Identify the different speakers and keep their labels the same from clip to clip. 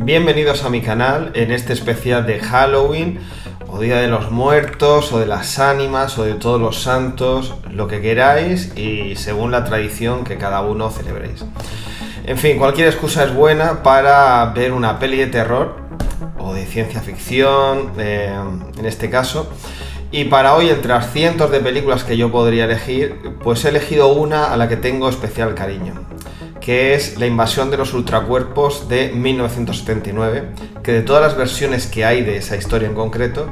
Speaker 1: Bienvenidos a mi canal en este especial de Halloween, o Día de los Muertos, o de las Ánimas, o de todos los santos, lo que queráis y según la tradición que cada uno celebréis. En fin, cualquier excusa es buena para ver una peli de terror, o de ciencia ficción, en este caso. Y para hoy, entre las cientos de películas que yo podría elegir, pues he elegido una a la que tengo especial cariño, que es La invasión de los ultracuerpos de 1979, que de todas las versiones que hay de esa historia en concreto,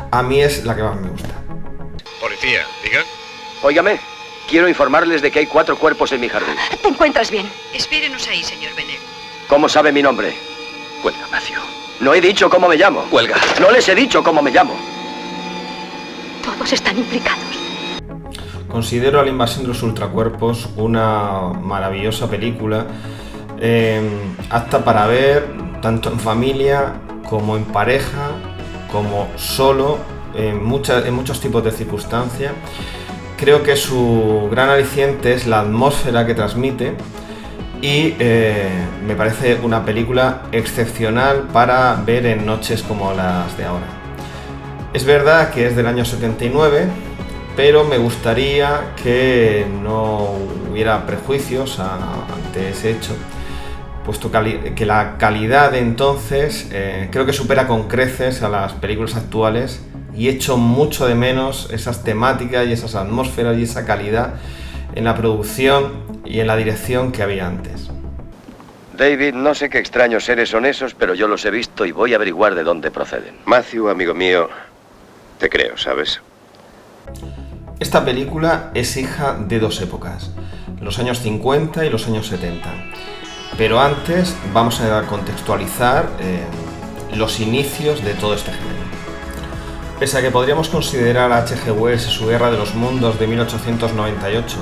Speaker 1: a mí es la que más me gusta.
Speaker 2: Policía, diga.
Speaker 3: Óigame, quiero informarles de que hay 4 cuerpos en mi jardín.
Speaker 4: ¿Te encuentras bien?
Speaker 5: Espérenos ahí, señor Bennett.
Speaker 3: ¿Cómo sabe mi nombre?
Speaker 2: Cuelga, Matthew.
Speaker 3: No he dicho cómo me llamo.
Speaker 2: Cuelga.
Speaker 3: No les he dicho cómo me llamo.
Speaker 4: Todos están implicados.
Speaker 1: Considero a La invasión de los ultracuerpos una maravillosa película, apta para ver tanto en familia como en pareja, como solo, en muchos tipos de circunstancias. Creo que su gran aliciente es la atmósfera que transmite y me parece una película excepcional para ver en noches como las de ahora. Es verdad que es del año 79, pero me gustaría que no hubiera prejuicios ante ese hecho, puesto que la calidad de entonces creo que supera con creces a las películas actuales y echo mucho de menos esas temáticas y esas atmósferas y esa calidad en la producción y en la dirección que había antes.
Speaker 3: David, no sé qué extraños seres son esos, pero yo los he visto y voy a averiguar de dónde proceden.
Speaker 2: Matthew, amigo mío, te creo, ¿sabes?
Speaker 1: Esta película es hija de dos épocas, los años 50 y los años 70. Pero antes vamos a contextualizar los inicios de todo este género. Pese a que podríamos considerar a H.G. Wells y su Guerra de los Mundos de 1898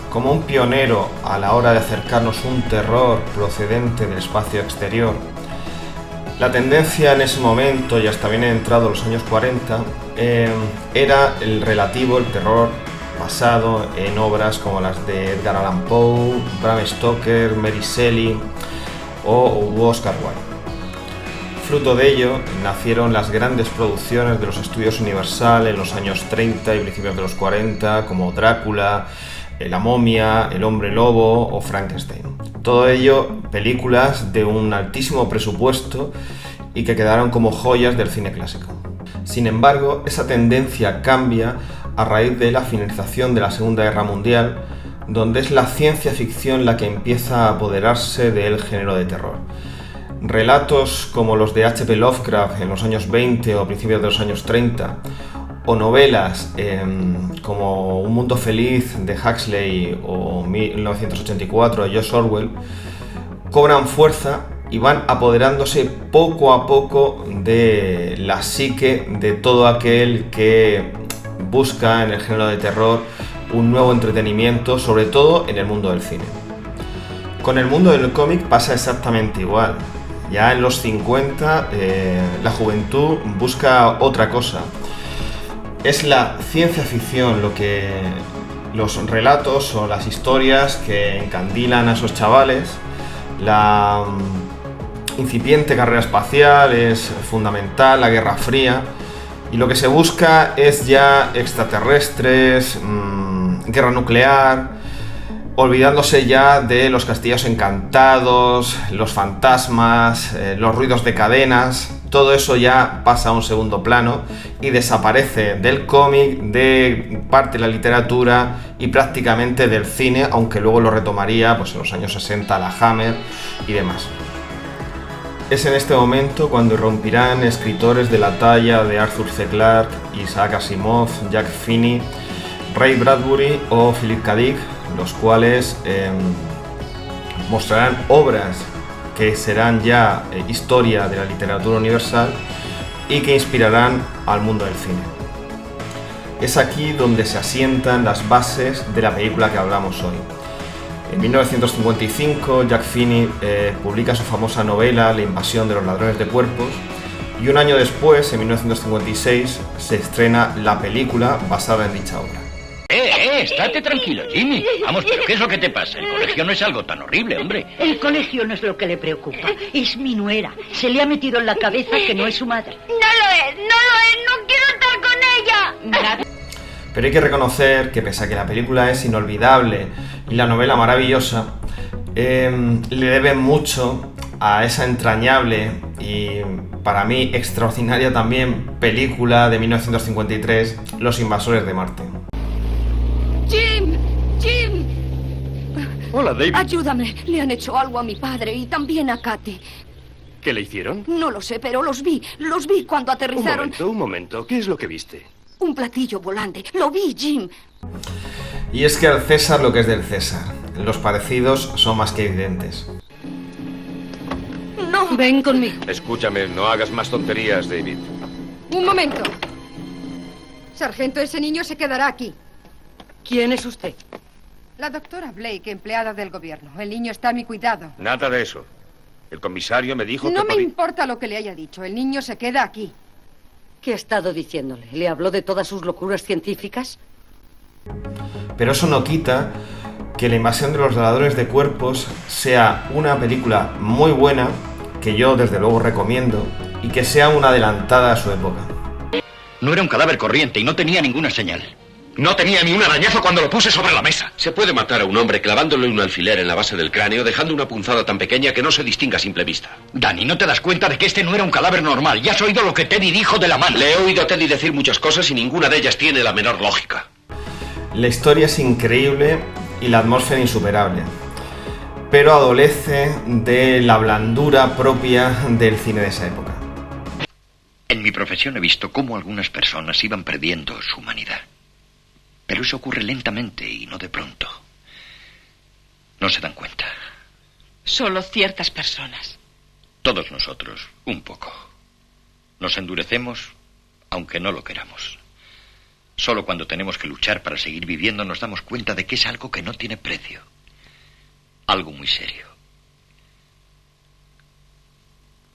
Speaker 1: como un pionero a la hora de acercarnos un terror procedente del espacio exterior, la tendencia en ese momento, y hasta bien entrado los años 40, era el terror basado en obras como las de Edgar Allan Poe, Bram Stoker, Mary Shelley o Oscar Wilde. Fruto de ello nacieron las grandes producciones de los estudios Universal en los años 30 y principios de los 40, como Drácula, La momia, El hombre lobo o Frankenstein. Todo ello películas de un altísimo presupuesto y que quedaron como joyas del cine clásico. Sin embargo, esa tendencia cambia a raíz de la finalización de la Segunda Guerra Mundial, donde es la ciencia ficción la que empieza a apoderarse del género de terror. Relatos como los de H.P. Lovecraft en los años 20 o principios de los años 30, o novelas como Un mundo feliz de Huxley o 1984 de George Orwell, cobran fuerza y van apoderándose poco a poco de la psique de todo aquel que busca en el género de terror un nuevo entretenimiento, sobre todo en el mundo del cine. Con el mundo del cómic pasa exactamente igual. Ya en los 50 la juventud busca otra cosa. Es la ciencia ficción los relatos o las historias que encandilan a esos chavales. La incipiente carrera espacial es fundamental, la Guerra Fría, y lo que se busca es ya extraterrestres, guerra nuclear, olvidándose ya de los castillos encantados, los fantasmas, los ruidos de cadenas. Todo eso ya pasa a un segundo plano y desaparece del cómic, de parte de la literatura y prácticamente del cine, aunque luego lo retomaría pues, en los años 60 la Hammer y demás. Es en este momento cuando irrumpirán escritores de la talla de Arthur C. Clarke, Isaac Asimov, Jack Finney, Ray Bradbury o Philip K. Dick, los cuales mostrarán obras que serán ya historia de la literatura universal y que inspirarán al mundo del cine. Es aquí donde se asientan las bases de la película que hablamos hoy. En 1955, Jack Finney publica su famosa novela La invasión de los ladrones de cuerpos y un año después, en 1956, se estrena la película basada en dicha obra.
Speaker 6: estate tranquilo, Jimmy. Vamos, pero ¿qué es lo que te pasa? El colegio no es algo tan horrible, hombre.
Speaker 7: El colegio no es lo que le preocupa. Es mi nuera. Se le ha metido en la cabeza que no es su madre.
Speaker 4: No lo es, no quiero estar con ella.
Speaker 1: Pero hay que reconocer que pese a que la película es inolvidable y la novela maravillosa, le deben mucho a esa entrañable y para mí extraordinaria también película de 1953, Los invasores de Marte.
Speaker 8: ¡Jim!
Speaker 9: Hola, David.
Speaker 8: Ayúdame. Le han hecho algo a mi padre y también a Katy.
Speaker 9: ¿Qué le hicieron?
Speaker 8: No lo sé, pero los vi cuando aterrizaron.
Speaker 9: Un momento. ¿Qué es lo que viste?
Speaker 8: Un platillo volante. Lo vi, Jim.
Speaker 1: Y es que al César lo que es del César. Los parecidos son más que evidentes.
Speaker 8: No. Ven conmigo.
Speaker 9: Escúchame, no hagas más tonterías, David.
Speaker 8: Un momento. Sargento, ese niño se quedará aquí. ¿Quién es usted?
Speaker 10: La doctora Blake, empleada del gobierno. El niño está a mi cuidado.
Speaker 9: Nada de eso. El comisario me dijo
Speaker 10: No
Speaker 9: que...
Speaker 10: me importa lo que le haya dicho. El niño se queda aquí.
Speaker 7: ¿Qué ha estado diciéndole? ¿Le habló de todas sus locuras científicas?
Speaker 1: Pero eso no quita que La invasión de los ladrones de cuerpos sea una película muy buena, que yo desde luego recomiendo, y que sea una adelantada a su época.
Speaker 6: No era un cadáver corriente y no tenía ninguna señal. No tenía ni un arañazo cuando lo puse sobre la mesa.
Speaker 2: Se puede matar a un hombre clavándole un alfiler en la base del cráneo, dejando una punzada tan pequeña que no se distinga a simple vista.
Speaker 6: Danny, ¿no te das cuenta de que este no era un cadáver normal? Ya has oído lo que Teddy dijo de la mano.
Speaker 2: Le he oído a Teddy decir muchas cosas y ninguna de ellas tiene la menor lógica.
Speaker 1: La historia es increíble y la atmósfera insuperable, pero adolece de la blandura propia del cine de esa época.
Speaker 6: En mi profesión he visto cómo algunas personas iban perdiendo su humanidad. Pero eso ocurre lentamente y no de pronto. No se dan cuenta.
Speaker 5: Solo ciertas personas.
Speaker 6: Todos nosotros, un poco. Nos endurecemos, aunque no lo queramos. Solo cuando tenemos que luchar para seguir viviendo nos damos cuenta de que es algo que no tiene precio. Algo muy serio.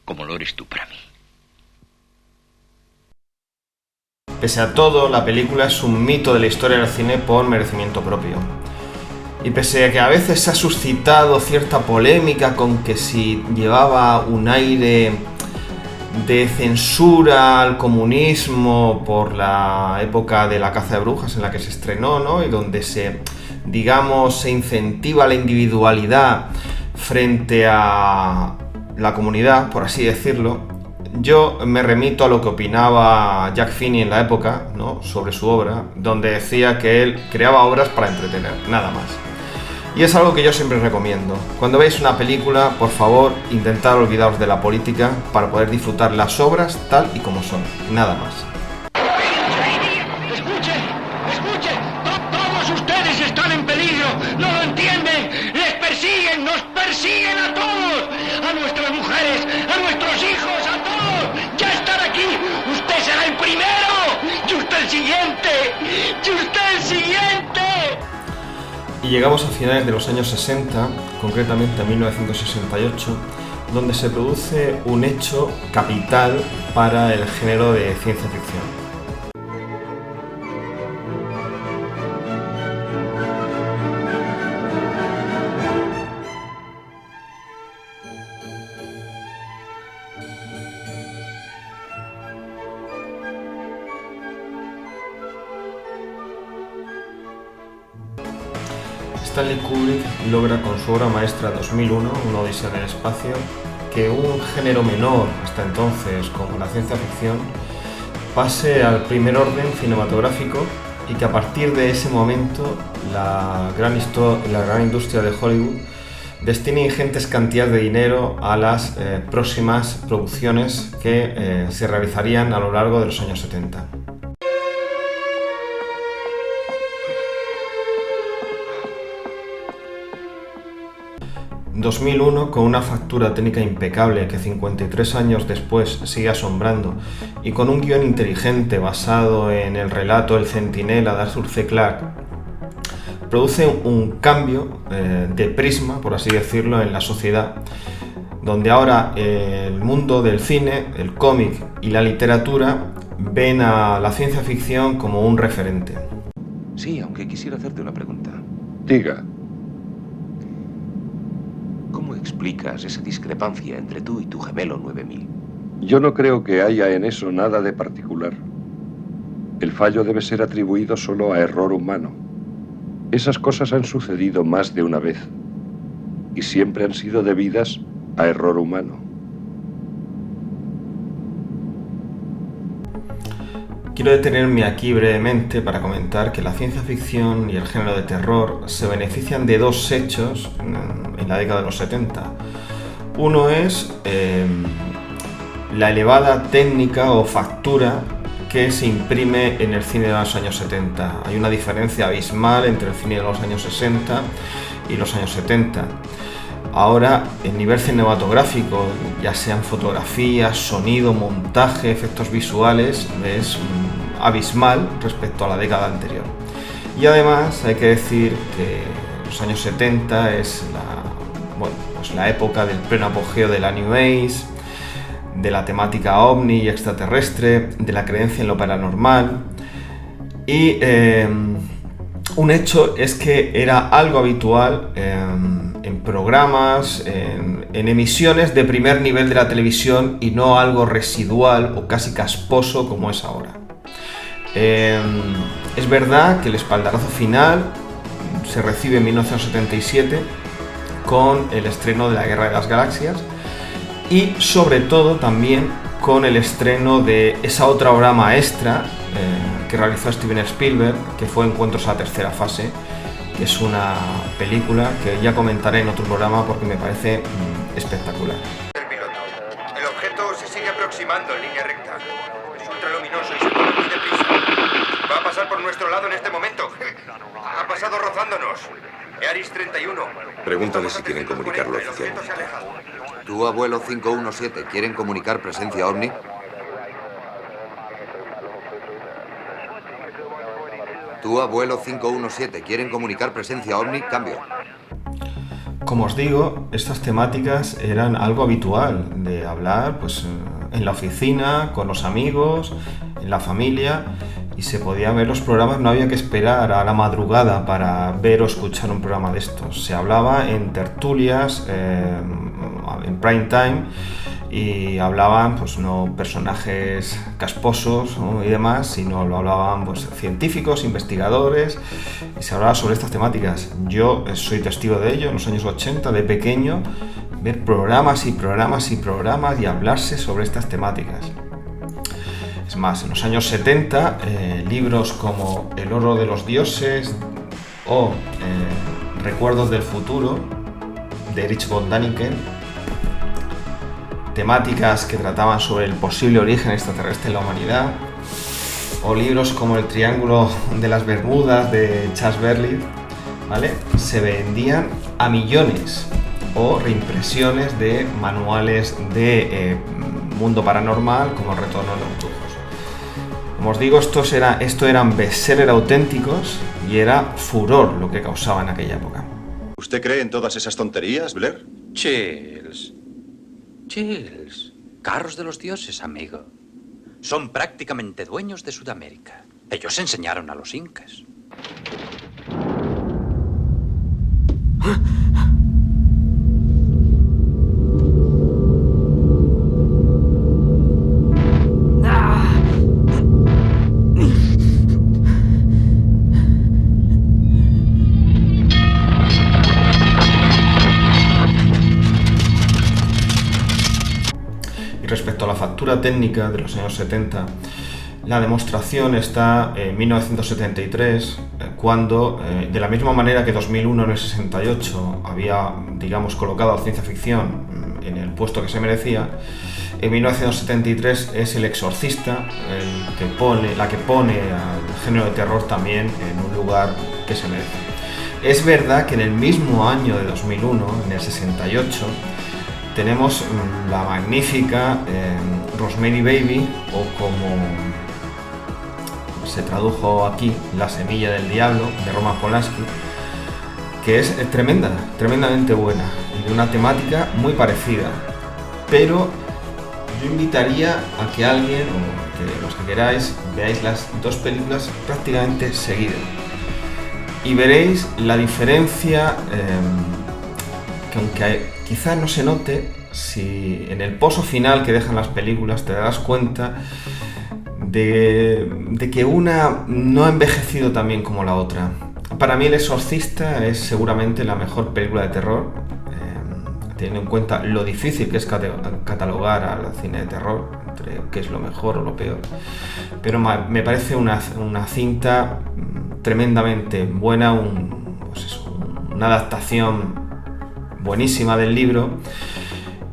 Speaker 6: Como lo eres tú para mí.
Speaker 1: Pese a todo, la película es un mito de la historia del cine por merecimiento propio. Y pese a que a veces se ha suscitado cierta polémica con que si llevaba un aire de censura al comunismo por la época de la caza de brujas en la que se estrenó, ¿no? Y donde se incentiva la individualidad frente a la comunidad, por así decirlo. Yo me remito a lo que opinaba Jack Finney en la época, ¿no?, sobre su obra, donde decía que él creaba obras para entretener, nada más. Y es algo que yo siempre recomiendo. Cuando veáis una película, por favor, intentad olvidaros de la política para poder disfrutar las obras tal y como son, nada más.
Speaker 6: ¡Escuchen! ¡Todos ustedes están en peligro! ¡No lo entienden! ¡Les persiguen! ¡Nos persiguen a todos! ¡A nuestras mujeres! ¡A nuestros hijos! ¡A todos! ¡Ya están aquí! ¡Usted será el primero! ¡Y usted el siguiente! ¡Y usted el siguiente!
Speaker 1: Y llegamos a finales de los años 60, concretamente a 1968, donde se produce un hecho capital para el género de ciencia ficción. Stanley Kubrick logra con su obra maestra 2001, Una odisea en el espacio, que un género menor hasta entonces como la ciencia ficción pase al primer orden cinematográfico y que a partir de ese momento la gran industria de Hollywood destine ingentes cantidades de dinero a las próximas producciones que se realizarían a lo largo de los años 70. ...2001 con una factura técnica impecable que 53 años después sigue asombrando y con un guión inteligente basado en el relato El Centinela de Arthur C. Clarke, produce un cambio de prisma, por así decirlo, en la sociedad, donde ahora el mundo del cine, el cómic y la literatura ven a la ciencia ficción como un referente.
Speaker 11: Sí, aunque quisiera hacerte una pregunta.
Speaker 12: Diga.
Speaker 11: ¿Cómo explicas esa discrepancia entre tú y tu gemelo 9000?
Speaker 12: Yo no creo que haya en eso nada de particular. El fallo debe ser atribuido solo a error humano. Esas cosas han sucedido más de una vez y siempre han sido debidas a error humano.
Speaker 1: Quiero detenerme aquí brevemente para comentar que la ciencia ficción y el género de terror se benefician de dos hechos en la década de los 70. Uno es la elevada técnica o factura que se imprime en el cine de los años 70. Hay una diferencia abismal entre el cine de los años 60 y los años 70. Ahora, el nivel cinematográfico, ya sean fotografías, sonido, montaje, efectos visuales, es abismal respecto a la década anterior. Y además hay que decir que los años 70 es la época del pleno apogeo de la New Age, de la temática ovni y extraterrestre, de la creencia en lo paranormal. Y un hecho es que era algo habitual en programas, en emisiones de primer nivel de la televisión y no algo residual o casi casposo como es ahora. Es verdad que el espaldarazo final se recibe en 1977 con el estreno de La Guerra de las Galaxias y sobre todo también con el estreno de esa otra obra maestra que realizó Steven Spielberg, que fue Encuentros a la tercera fase, que es una película que ya comentaré en otro programa porque me parece espectacular.
Speaker 13: El piloto. El objeto se sigue aproximando en línea recta. Es ultraluminoso y se mueve muy deprisa. Va a pasar por nuestro lado en este momento. Ha pasado rozándonos. Earis 31.
Speaker 14: Pregúntale si quieren comunicarlo oficialmente.
Speaker 15: Tú, abuelo 517, ¿quieren comunicar presencia ovni? Tú, abuelo 517, ¿quieren comunicar presencia ovni? Cambio.
Speaker 1: Como os digo, estas temáticas eran algo habitual de hablar pues, en la oficina, con los amigos, en la familia, y se podía ver los programas, no había que esperar a la madrugada para ver o escuchar un programa de estos. Se hablaba en tertulias, en prime time, y hablaban pues no personajes casposos, ¿no? y demás, sino lo hablaban pues científicos, investigadores, y se hablaba sobre estas temáticas. Yo soy testigo de ello en los años 80, de pequeño, ver programas y programas y programas y hablarse sobre estas temáticas. Es más, en los años 70, libros como El oro de los dioses o Recuerdos del futuro, de Erich von Däniken, temáticas que trataban sobre el posible origen extraterrestre en la humanidad, o libros como El triángulo de las Bermudas, de Charles Berlitz, ¿vale? Se vendían a millones, o reimpresiones de manuales de mundo paranormal, como El retorno de los brujos. Como os digo, estos eran bestsellers auténticos y era furor lo que causaba en aquella época.
Speaker 14: ¿Usted cree en todas esas tonterías, Blair?
Speaker 16: Chills. Carros de los dioses, amigo. Son prácticamente dueños de Sudamérica. Ellos enseñaron a los incas.
Speaker 1: Respecto a la factura técnica de los años 70, la demostración está en 1973, cuando, de la misma manera que 2001 en el 68 había, digamos, colocado a ciencia ficción en el puesto que se merecía, en 1973 es El Exorcista la que pone al género de terror también en un lugar que se merece. Es verdad que en el mismo año de 2001, en el 68, tenemos la magnífica Rosemary Baby, o como se tradujo aquí, La semilla del diablo, de Roman Polanski, que es tremendamente buena y de una temática muy parecida. Pero yo invitaría a que alguien, o que los que queráis, veáis las dos películas prácticamente seguidas. y veréis la diferencia, que aunque quizás no se note, si en el pozo final que dejan las películas te darás cuenta de que una no ha envejecido tan bien como la otra. Para mí El Exorcista es seguramente la mejor película de terror, teniendo en cuenta lo difícil que es catalogar al cine de terror, entre qué es lo mejor o lo peor. Pero me parece una cinta tremendamente buena, una adaptación buenísima del libro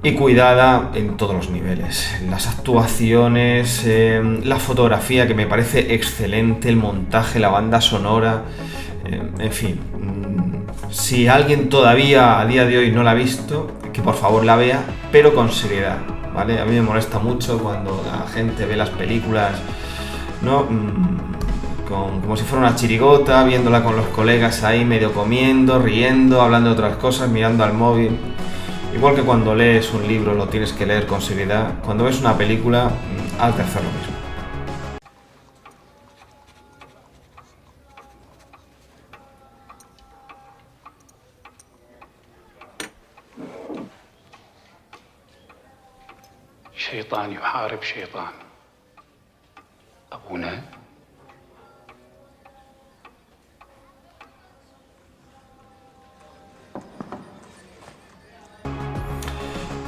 Speaker 1: y cuidada en todos los niveles. Las actuaciones, la fotografía, que me parece excelente, el montaje, la banda sonora, en fin. Si alguien todavía a día de hoy no la ha visto, que por favor la vea, pero con seriedad, ¿vale? A mí me molesta mucho cuando la gente ve las películas, ¿no? Como si fuera una chirigota, viéndola con los colegas ahí medio comiendo, riendo, hablando de otras cosas, mirando al móvil. Igual que cuando lees un libro lo tienes que leer con seriedad, cuando ves una película has de hacer lo mismo.
Speaker 17: شيطان يحارب شيطان أبونا.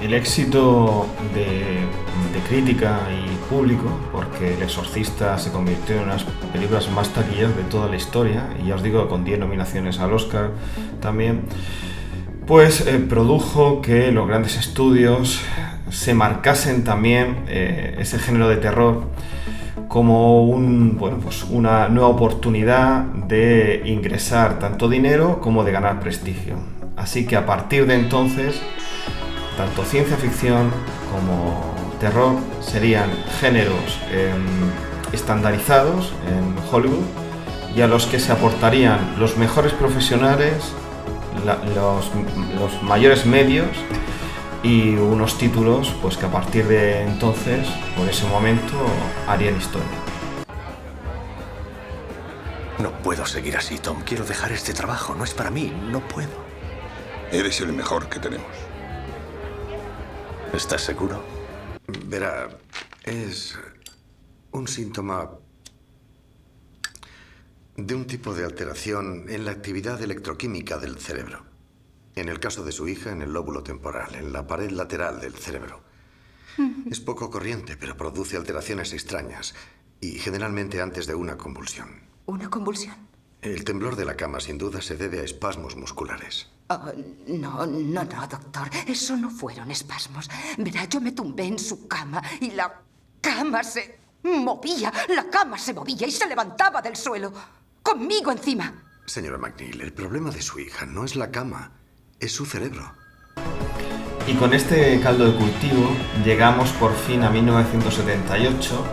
Speaker 1: El éxito de crítica y público, porque El Exorcista se convirtió en una de las películas más taquilleras de toda la historia, y ya os digo, con 10 nominaciones al Oscar también, pues produjo que los grandes estudios se marcasen también ese género de terror como una nueva oportunidad de ingresar tanto dinero como de ganar prestigio. Así que a partir de entonces, tanto ciencia ficción como terror serían géneros estandarizados en Hollywood y a los que se aportarían los mejores profesionales, los mayores medios y unos títulos pues que a partir de entonces, por ese momento, harían historia.
Speaker 18: No puedo seguir así, Tom. Quiero dejar este trabajo. No es para mí. No puedo.
Speaker 14: Eres el mejor que tenemos.
Speaker 18: ¿Estás seguro?
Speaker 19: Verá, es un síntoma de un tipo de alteración en la actividad electroquímica del cerebro. En el caso de su hija, en el lóbulo temporal, en la pared lateral del cerebro. Es poco corriente, pero produce alteraciones extrañas y generalmente antes de una convulsión.
Speaker 20: ¿Una convulsión?
Speaker 19: El temblor de la cama sin duda se debe a espasmos musculares.
Speaker 20: No, doctor. Eso no fueron espasmos. Verá, yo me tumbé en su cama y la cama se movía. La cama se movía y se levantaba del suelo. Conmigo encima.
Speaker 19: Señora McNeil, el problema de su hija no es la cama, es su cerebro.
Speaker 1: Y con este caldo de cultivo llegamos por fin a 1978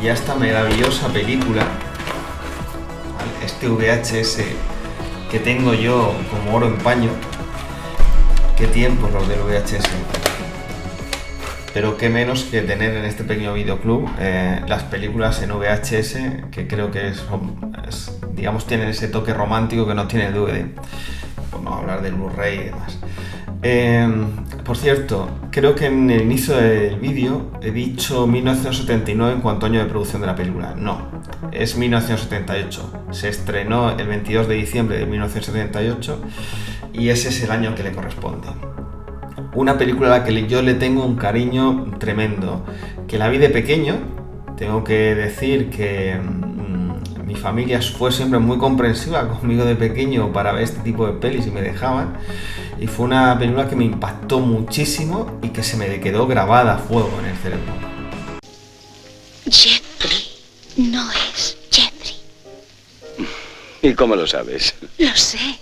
Speaker 1: y a esta maravillosa película, este VHS que tengo yo como oro en paño. Qué tiempos los del VHS. Pero qué menos que tener en este pequeño videoclub las películas en VHS, que creo que digamos, tienen ese toque romántico que no tiene el DVD, por no hablar del Blu-ray y demás. Por cierto, creo que en el inicio del vídeo he dicho 1979 en cuanto a año de producción de la película. No, es 1978. Se estrenó el 22 de diciembre de 1978 y ese es el año que le corresponde. Una película a la que yo le tengo un cariño tremendo, que la vi de pequeño. Tengo que decir que mi familia fue siempre muy comprensiva conmigo de pequeño para ver este tipo de pelis y me dejaban. Y fue una película que me impactó muchísimo y que se me quedó grabada a fuego en el cerebro.
Speaker 4: Jeffrey no es Jeffrey.
Speaker 3: ¿Y cómo lo sabes?
Speaker 4: Lo sé.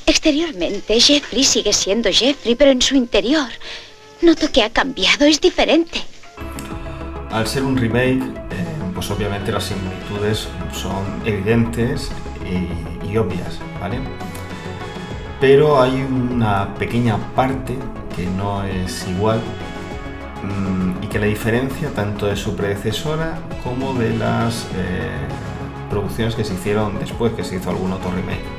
Speaker 4: Exteriormente, Jeffrey sigue siendo Jeffrey, pero en su interior noto que ha cambiado, es diferente.
Speaker 1: Al ser un remake, pues obviamente las similitudes son evidentes y obvias, ¿vale? Pero hay una pequeña parte que no es igual y que la diferencia tanto de su predecesora como de las producciones que se hicieron después, que se hizo algún otro remake.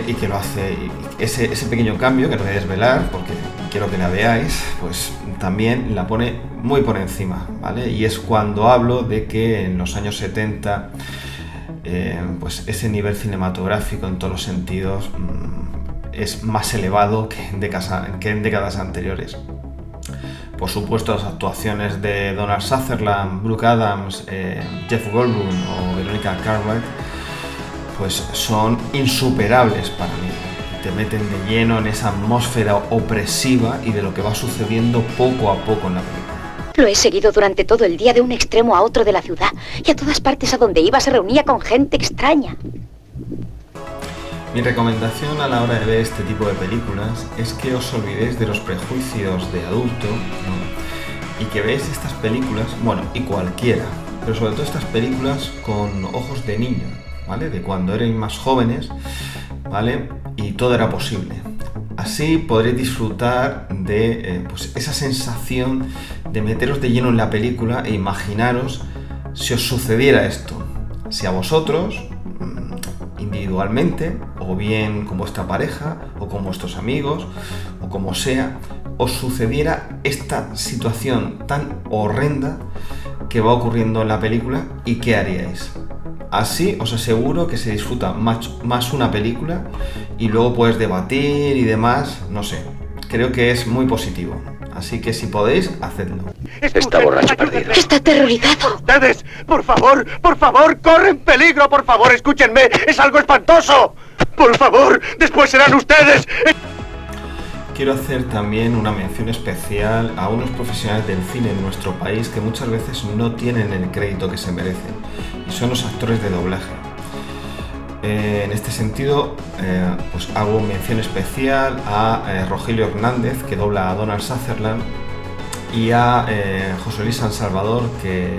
Speaker 1: Y que lo hace, ese pequeño cambio, que no voy a desvelar porque quiero que la veáis, pues también la pone muy por encima, ¿vale? Y es cuando hablo de que en los años 70 pues ese nivel cinematográfico en todos los sentidos es más elevado que en décadas anteriores. Por supuesto, las actuaciones de Donald Sutherland, Brooke Adams, Jeff Goldblum o Veronica Cartwright pues son insuperables para mí. Te meten de lleno en esa atmósfera opresiva y de lo que va sucediendo poco a poco en la película.
Speaker 4: Lo he seguido durante todo el día de un extremo a otro de la ciudad y a todas partes a donde iba se reunía con gente extraña.
Speaker 1: Mi recomendación a la hora de ver este tipo de películas es que os olvidéis de los prejuicios de adulto, ¿no? Y que veáis estas películas, bueno, y cualquiera, pero sobre todo estas películas con ojos de niño, ¿vale? De cuando erais más jóvenes, ¿vale? Y todo era posible. Así podréis disfrutar de pues esa sensación de meteros de lleno en la película e imaginaros si os sucediera esto. Si a vosotros, individualmente, o bien con vuestra pareja, o con vuestros amigos, o como sea, os sucediera esta situación tan horrenda que va ocurriendo en la película y qué haríais. Así os aseguro que se disfruta más una película y luego puedes debatir y demás, no sé, creo que es muy positivo. Así que si podéis, hacedlo.
Speaker 3: Está borracho perdido.
Speaker 4: Está aterrorizado.
Speaker 6: ¡Ustedes! ¡Por favor! ¡Corren peligro! ¡Por favor, escúchenme! ¡Es algo espantoso! ¡Por favor! ¡Después serán ustedes!
Speaker 1: Quiero hacer también una mención especial a unos profesionales del cine en nuestro país que muchas veces no tienen el crédito que se merecen, y son los actores de doblaje. En este sentido, pues hago mención especial a Rogelio Hernández, que dobla a Donald Sutherland, y a José Luis San Salvador, que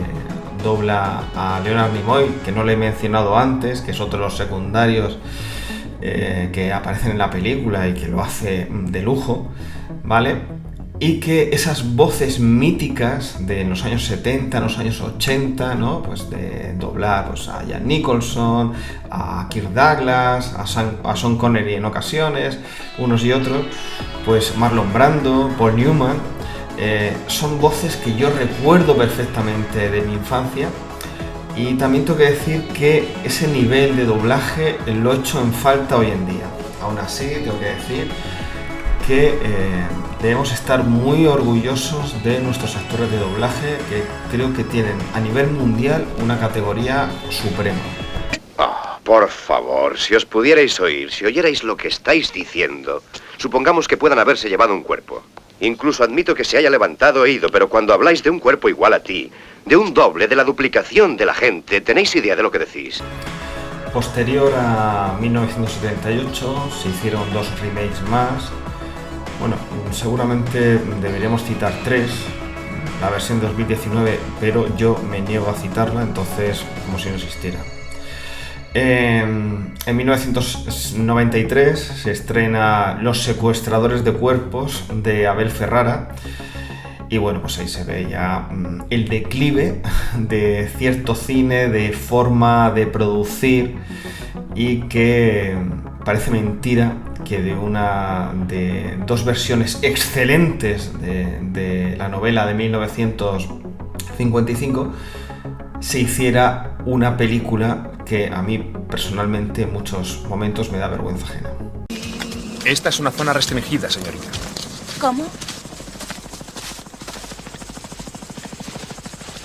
Speaker 1: dobla a Leonard Nimoy, que no le he mencionado antes, que es otro de los secundarios que aparecen en la película y que lo hace de lujo, ¿vale? Y que esas voces míticas de los años 70, los años 80, ¿no? Pues de doblar pues, a Jack Nicholson, a Kirk Douglas, a Sean Connery en ocasiones, unos y otros, pues Marlon Brando, Paul Newman, son voces que yo recuerdo perfectamente de mi infancia. Y también tengo que decir que ese nivel de doblaje lo echo en falta hoy en día. Aún así, tengo que decir que debemos estar muy orgullosos de nuestros actores de doblaje, que creo que tienen a nivel mundial una categoría suprema.
Speaker 3: Oh, por favor, si os pudierais oír, si oyerais lo que estáis diciendo, supongamos que puedan haberse llevado un cuerpo. Incluso admito que se haya levantado e ido, pero cuando habláis de un cuerpo igual a ti, de un doble, de la duplicación de la gente, ¿tenéis idea de lo que decís?
Speaker 1: Posterior a 1978 se hicieron 2 remakes más. Bueno, seguramente deberíamos citar 3, la versión de 2019, pero yo me niego a citarla, entonces como si no existiera. En 1993 se estrena Los secuestradores de cuerpos de Abel Ferrara. Y bueno, pues ahí se ve ya el declive de cierto cine, de forma de producir, y que parece mentira que de 2 versiones excelentes de la novela de 1955 se hiciera una película que a mí personalmente en muchos momentos me da vergüenza ajena.
Speaker 21: Esta es una zona restringida, señorita.
Speaker 4: ¿Cómo?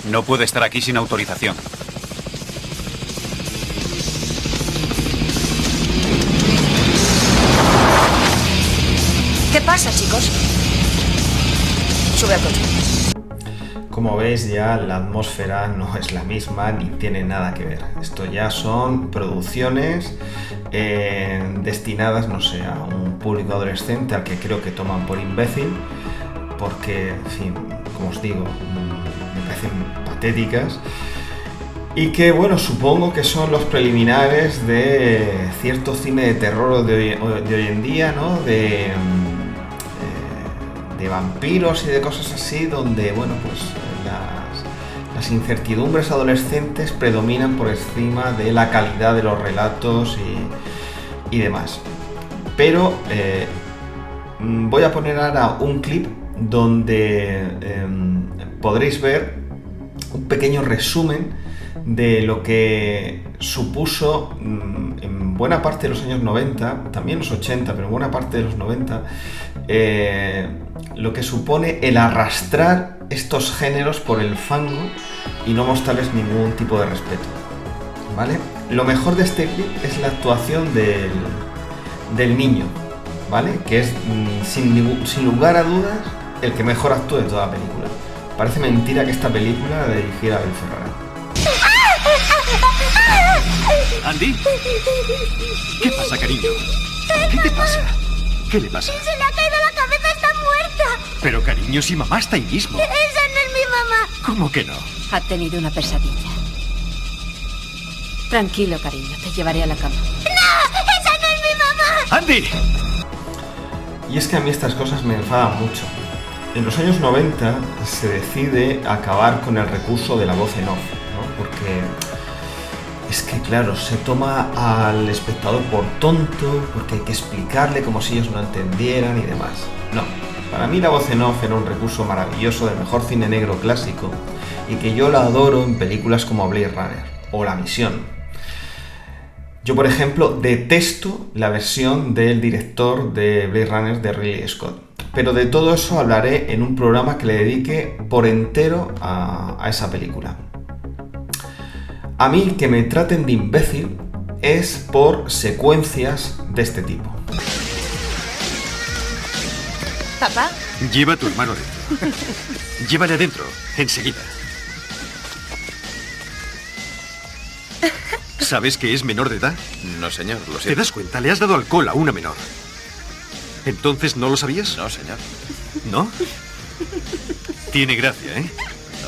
Speaker 21: No puede estar aquí sin autorización.
Speaker 20: ¿Qué pasa, chicos? Sube al coche.
Speaker 1: Como veis, ya la atmósfera no es la misma ni tiene nada que ver. Esto ya son producciones destinadas, no sé, a un público adolescente al que creo que toman por imbécil, porque, en fin, como os digo, me parecen patéticas, y que, bueno, supongo que son los preliminares de cierto cine de terror de hoy en día, ¿no? De vampiros y de cosas así, donde, bueno, pues las las incertidumbres adolescentes predominan por encima de la calidad de los relatos y demás. Pero voy a poner ahora un clip donde podréis ver un pequeño resumen de lo que supuso en buena parte de los años 90, también los 80, pero en buena parte de los 90, lo que supone el arrastrar estos géneros por el fango y no mostrarles ningún tipo de respeto, ¿vale? Lo mejor de este clip es la actuación del niño, ¿vale? Que es, sin lugar a dudas, el que mejor actúa de toda la película. Parece mentira que esta película la dirigiera Abel Ferrara.
Speaker 18: ¿Andy? ¿Qué pasa, cariño? ¿Qué te pasa? ¿Qué le pasa?
Speaker 8: ¡Se le ha caído la cabeza! ¡Está muerta!
Speaker 18: Pero, cariño, si mamá está ahí mismo.
Speaker 8: ¡Esa no es mi mamá!
Speaker 18: ¿Cómo que no?
Speaker 22: Ha tenido una pesadilla. Tranquilo, cariño, te llevaré a la cama.
Speaker 8: ¡No! ¡Esa no es mi mamá!
Speaker 18: ¡Andy!
Speaker 1: Y es que a mí estas cosas me enfadan mucho. En los años 90 se decide acabar con el recurso de la voz en off, ¿no? Porque es que, claro, se toma al espectador por tonto, porque hay que explicarle como si ellos no entendieran y demás. No, para mí la voz en off era un recurso maravilloso del mejor cine negro clásico y que yo la adoro en películas como Blade Runner o La Misión. Yo, por ejemplo, detesto la versión del director de Blade Runner de Ridley Scott. Pero de todo eso hablaré en un programa que le dedique por entero a esa película. A mí que me traten de imbécil es por secuencias de este tipo.
Speaker 22: ¿Papá?
Speaker 18: Lleva a tu hermano dentro. Llévale adentro, enseguida. ¿Sabes que es menor de edad?
Speaker 21: No, señor, lo siento.
Speaker 18: ¿Te das cuenta? Le has dado alcohol a una menor. ¿Entonces no lo sabías?
Speaker 21: No, señor.
Speaker 18: ¿No? Tiene gracia, ¿eh?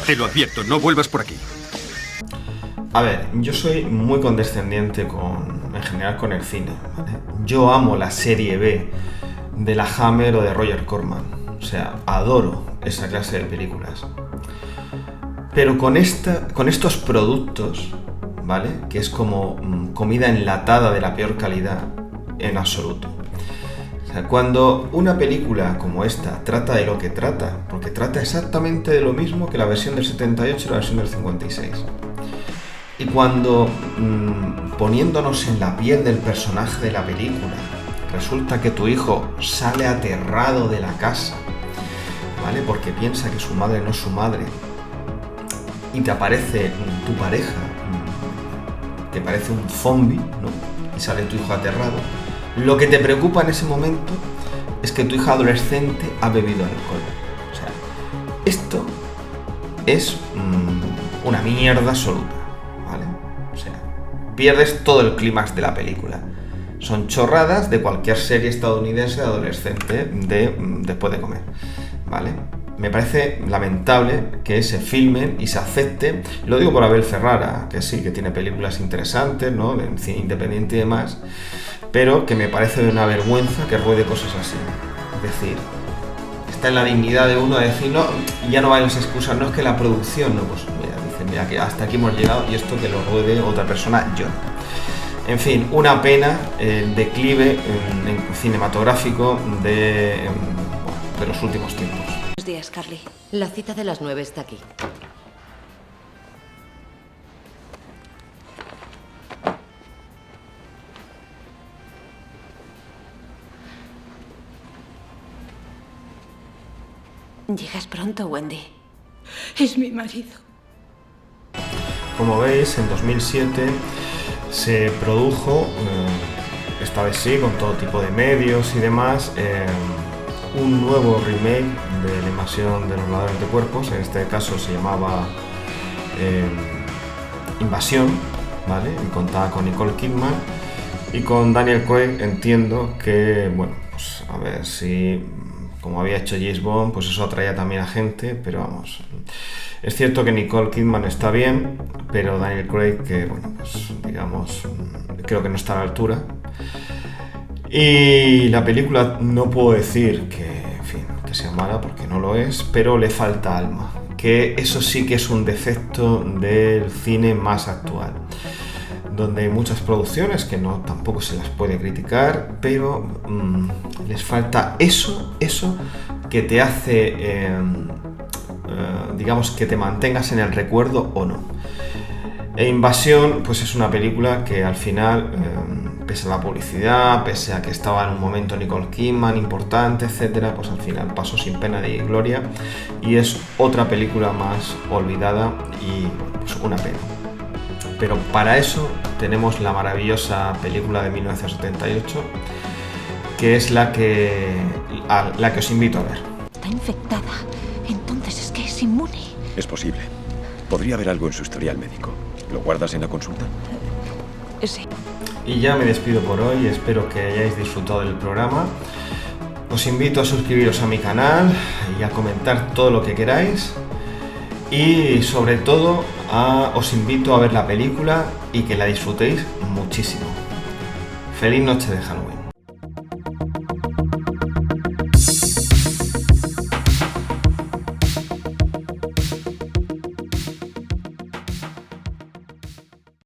Speaker 18: Te lo advierto, no vuelvas por aquí.
Speaker 1: A ver, yo soy muy condescendiente en general con el cine, ¿vale? Yo amo la serie B de la Hammer o de Roger Corman. O sea, adoro esa clase de películas. Pero con estos productos, ¿vale? Que es como comida enlatada de la peor calidad, en absoluto. O sea, cuando una película como esta trata de lo que trata, porque trata exactamente de lo mismo que la versión del 78 y la versión del 56. Y cuando, poniéndonos en la piel del personaje de la película, resulta que tu hijo sale aterrado de la casa, ¿vale? Porque piensa que su madre no es su madre, y te aparece tu pareja, te parece un zombie, ¿no? Y sale tu hijo aterrado. Lo que te preocupa en ese momento es que tu hija adolescente ha bebido alcohol. O sea, esto es una mierda absoluta, ¿vale? O sea, pierdes todo el clímax de la película. Son chorradas de cualquier serie estadounidense de adolescente después de comer, ¿vale? Me parece lamentable que se filmen y se acepte, lo digo por Abel Ferrara, que sí, que tiene películas interesantes, ¿no? De cine independiente y demás, pero que me parece de una vergüenza que ruede cosas así. Es decir, está en la dignidad de uno de decir, no, ya no valen las excusas, no es que la producción, no, pues mira, dicen, mira, que hasta aquí hemos llegado y esto que lo ruede otra persona, yo no. En fin, una pena el declive cinematográfico de los últimos tiempos.
Speaker 22: Buenos días, Carly. La cita de las 9 está aquí. Llegas pronto, Wendy.
Speaker 5: Es mi marido.
Speaker 1: Como veis, en 2007 se produjo, esta vez sí, con todo tipo de medios y demás, un nuevo remake de La invasión de los ladrones de cuerpos. En este caso se llamaba Invasión, ¿vale? Y contaba con Nicole Kidman y con Daniel Craig. Entiendo que, bueno, pues a ver si, como había hecho James Bond, pues eso atraía también a gente, pero vamos, es cierto que Nicole Kidman está bien, pero Daniel Craig, que bueno, pues digamos, creo que no está a la altura. Y la película no puedo decir que, en fin, que sea mala, porque no lo es, pero le falta alma. que eso sí que es un defecto del cine más actual, donde hay muchas producciones que no tampoco se las puede criticar, pero les falta eso que te hace, digamos, que te mantengas en el recuerdo o no. E Invasión, pues es una película que al final, pese a la publicidad, pese a que estaba en un momento Nicole Kidman importante, etcétera, pues al final pasó sin pena ni gloria y es otra película más olvidada y pues una pena. Pero para eso tenemos la maravillosa película de 1978, que es la que os invito a ver.
Speaker 22: Está infectada. Entonces es que es inmune.
Speaker 9: Es posible. Podría haber algo en su historial médico. ¿Lo guardas en la consulta?
Speaker 22: Sí.
Speaker 1: Y ya me despido por hoy, espero que hayáis disfrutado del programa. Os invito a suscribiros a mi canal y a comentar todo lo que queráis. Y sobre todo, os invito a ver la película y que la disfrutéis muchísimo. Feliz noche de Halloween.